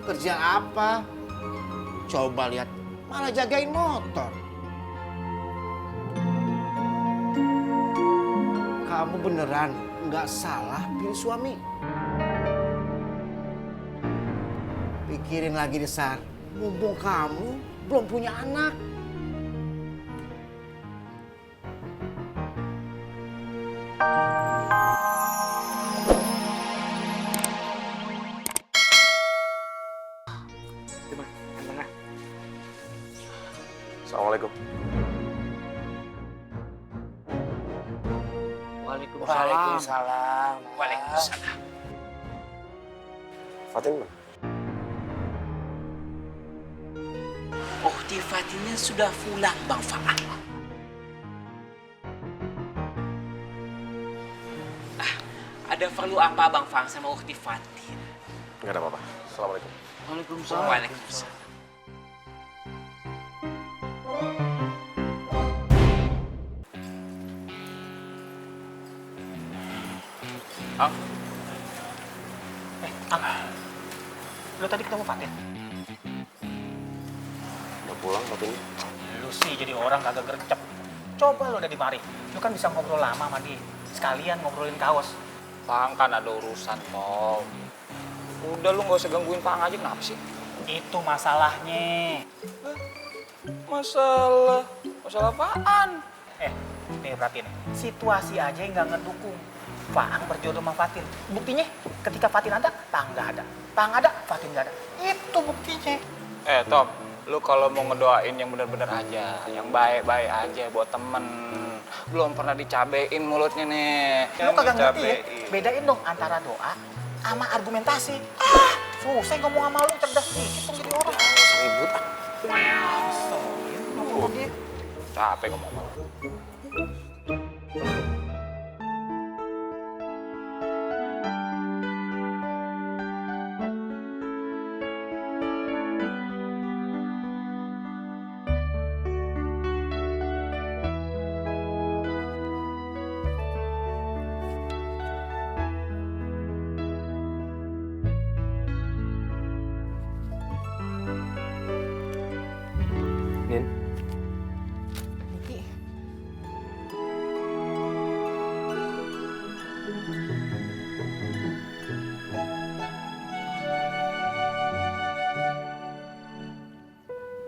Kerja apa? Coba lihat, malah jagain motor. Kamu beneran nggak salah pilih suami. Pikirin lagi deh, Sar. Mumpung kamu belum punya anak. Assalamualaikum. Waalaikumsalam. Waalaikumsalam. Fatin mana? Ukhti Fatinnya sudah pulang, Bang Faang. Ada perlu apa Bang Faang sama Ukhti Fatin? Nggak ada apa-apa. Assalamualaikum. Waalaikumsalam. Waalaikumsalam. Ang. Ang. Lo tadi ketemu Fatin? Udah pulang Fatin? Lu sih jadi orang kagak gercep. Coba lo udah di mari. Lu kan bisa ngobrol lama sama dia. Sekalian ngobrolin kaos. Pang kan ada urusan, Pol. Udah lu gak usah gangguin Pang aja, kenapa sih? Itu masalahnya. Masalah apaan? Nih perhatiin. Situasi aja yang gak ngedukung. Faang berjodoh sama Fatin. Buktinya ketika Fatin ada, Pang gak ada. Pang ada, Fatin gak ada. Itu buktinya. Tom, lu kalau mau ngedoain yang bener-bener aja, yang baik-baik aja buat temen. Belum pernah dicabein mulutnya nih. Lu kagak ngerti ya? Bedain dong antara doa sama argumentasi. Susah ngomong sama lu, cerdas dikit dong jadi orang. Ribut ah. Capek ngomong sama lu. Nin.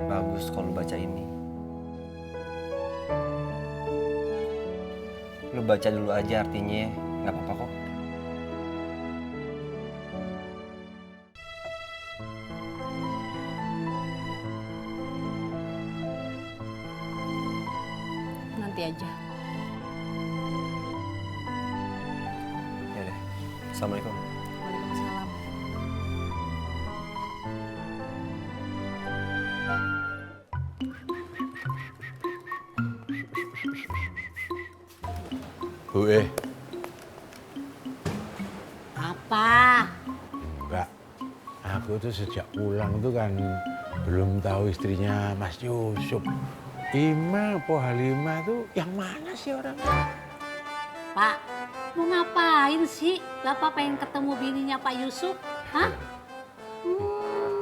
Bagus kalau baca ini. Lu baca dulu aja artinya, nggak apa-apa kok. Nanti aja. Ya deh. Assalamualaikum. Waalaikumsalam. Bu, Apa? Mbak, aku tuh sejak pulang tuh kan belum tahu istrinya Mas Yusuf. Ima po Halimah tuh yang mana sih orangnya? Pak, mau ngapain sih? Bapak pengen ketemu bininya Pak Yusuf? Hah?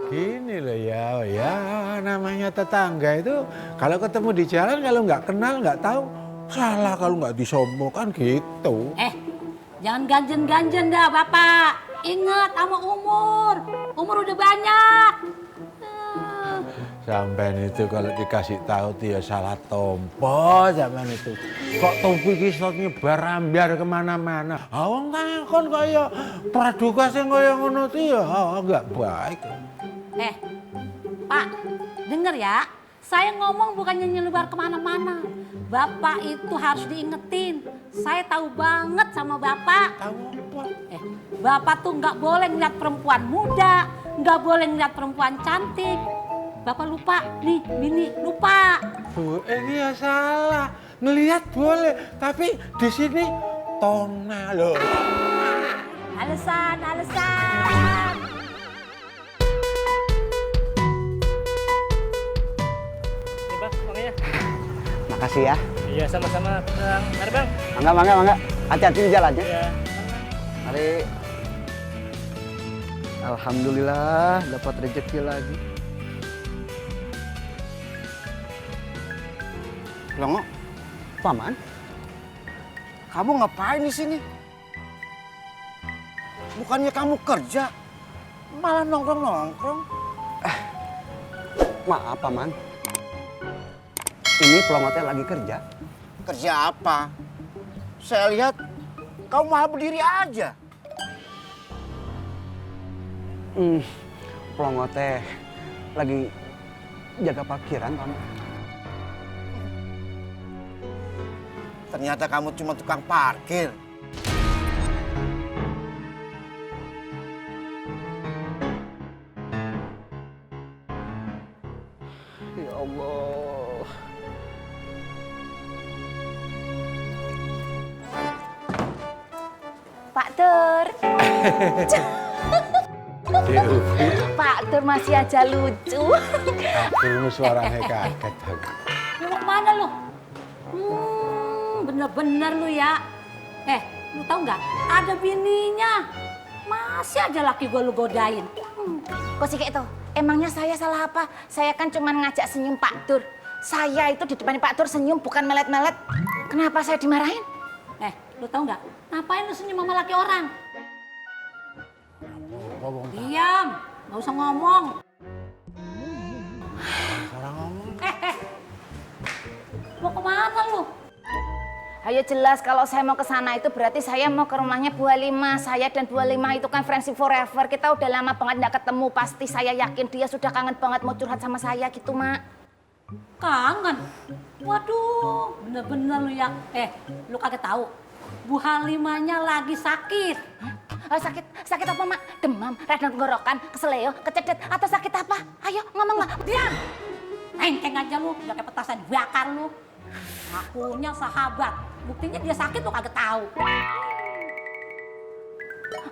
Gini loh ya namanya tetangga itu kalau ketemu di jalan kalau nggak kenal nggak tahu salah kalau nggak disombongkan gitu. Jangan ganjen-ganjen dah Bapak. Ingat sama umur. Umur udah banyak. Sampean itu kalau dikasih tahu tuh ya salah tompo zaman itu. Kok topi kisah nyebar ambiar kemana-mana. Awang takon kaya praduga sing kaya ngono tuh ya nggak baik. Pak, denger ya. Saya ngomong bukannya nyelubar kemana-mana. Bapak itu harus diingetin. Saya tahu banget sama Bapak. Tahu apa? Bapak tuh nggak boleh ngeliat perempuan muda, nggak boleh ngeliat perempuan cantik. Bapak lupa, nih bini lupa. Bu, ini ya salah. Ngelihat boleh, tapi di sini tona loh. Alasan. Nih Bang, uangnya. Makasih ya. Iya sama-sama Bang. Mari Bang. Mangga. Hati-hati di jalannya. Iya. Mari. Alhamdulillah dapat rezeki lagi. Longo, Paman, kamu ngapain di sini? Bukannya kamu kerja, malah nongkrong-nongkrong. maaf Paman. Ini pelongotnya lagi kerja. Kerja apa? Saya lihat kamu malah berdiri aja. Pelongotnya lagi jaga parkiran Paman. Ternyata kamu cuma tukang parkir. Ya Allah. Pak Tur. Pak Tur masih aja lucu. Akhirnya suaranya kaget aku. Lu mau kemana lu? Bener-bener lu ya. Lu tahu nggak? Ada bininya. Masih aja laki gue lu godain. Kok sih kayak itu? Emangnya saya salah apa? Saya kan cuma ngajak senyum Pak Tur. Saya itu di depan Pak Tur senyum bukan melet-melet. Kenapa saya dimarahin? Lu tahu nggak? Ngapain lu senyum sama laki orang? Diam, nggak usah ngomong. Orang ngomong. Mau kemana lu? Ayo jelas kalau saya mau ke sana itu berarti saya mau ke rumahnya Bu Halimah. Saya dan Bu Halimah itu kan friendship forever. Kita udah lama banget nggak ketemu. Pasti saya yakin dia sudah kangen banget mau curhat sama saya gitu, Mak. Kangen? Waduh, bener-bener lu ya. Lu kagak tahu? Bu Halimahnya lagi sakit. Sakit apa, Mak? Demam, radang tenggorokan, keseleo, kecedet, atau sakit apa? Ayo ngomong, Mak. Diam! Nengkeng aja lu, udah kayak petasan bakar lu. Akunya sahabat, buktinya dia sakit lu kagak tahu.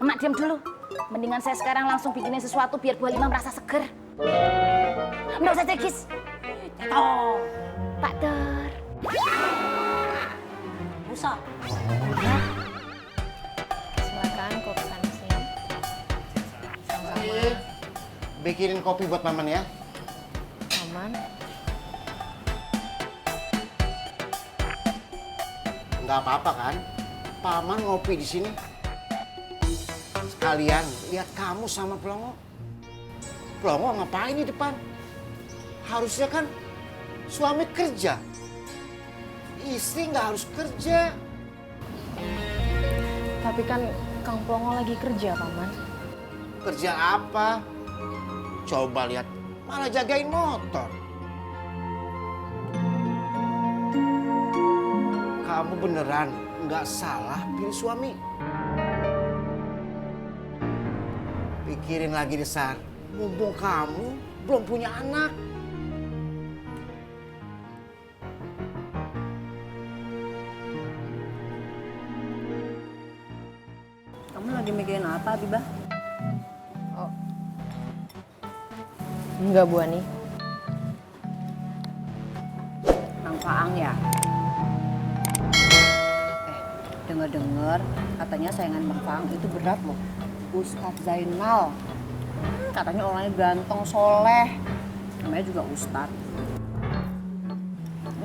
Mak diam dulu. Mendingan saya sekarang langsung bikinin sesuatu biar Bu Halimah merasa seger. Nggak usah cekis. Cetok. Pak Tur. Usah. Silakan kopi panasnya. Bikinin kopi buat Maman ya. Aman. Nggak apa-apa kan? Paman ngopi di sini. Sekalian lihat kamu sama Pelongo. Pelongo ngapain di depan? Harusnya kan suami kerja. Istri nggak harus kerja. Tapi kan Kang Pelongo lagi kerja, Paman. Kerja apa? Coba lihat, malah jagain motor. Kamu beneran nggak salah pilih suami. Pikirin lagi deh, Sar. Mumpung kamu belum punya anak. Kamu lagi mikirin apa, Bibah? Enggak, Bu Ani. Nang Faang ya? Dengar-dengar katanya saingan Bang Faang itu berat loh. Ustadz Zainal. Katanya orangnya ganteng, soleh. Namanya juga Ustadz.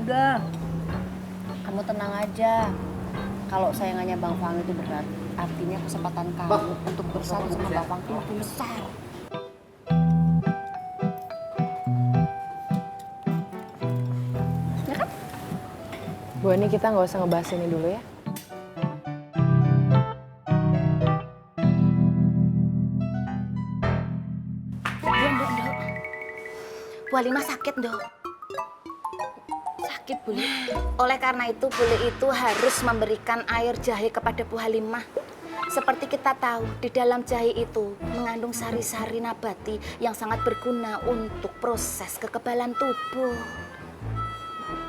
Udah, kamu tenang aja. Kalau saingannya Bang Faang itu berat, artinya kesempatan kamu untuk bersatu sama Bang Faang itu makin besar. Ya kan? Bu Ani, kita nggak usah ngebahas ini dulu ya. Bu Halimah sakit, Dok. Sakit, Bule. Oleh karena itu, Bule itu harus memberikan air jahe kepada Bu Halimah. Seperti kita tahu, di dalam jahe itu mengandung sari-sari nabati yang sangat berguna untuk proses kekebalan tubuh.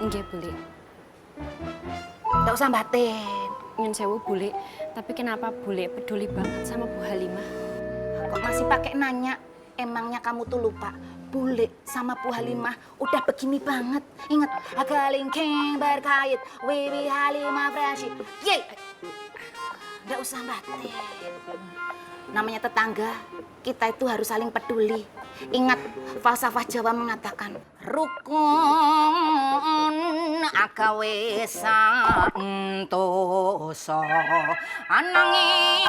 Nggih, Bule. Nggak usah batin. Nyun sewu, Bule. Tapi kenapa Bule peduli banget sama Bu Halimah? Kok masih pakai nanya? Emangnya kamu tuh lupa? Bule sama Bu Halimah udah begini banget. Ingat, akalingking berkait, Wibi Halimah Brashi. Yeay! Nggak usah batin. Namanya tetangga, kita itu harus saling peduli. Ingat, falsafah Jawa mengatakan, rukun agawe santoso ananging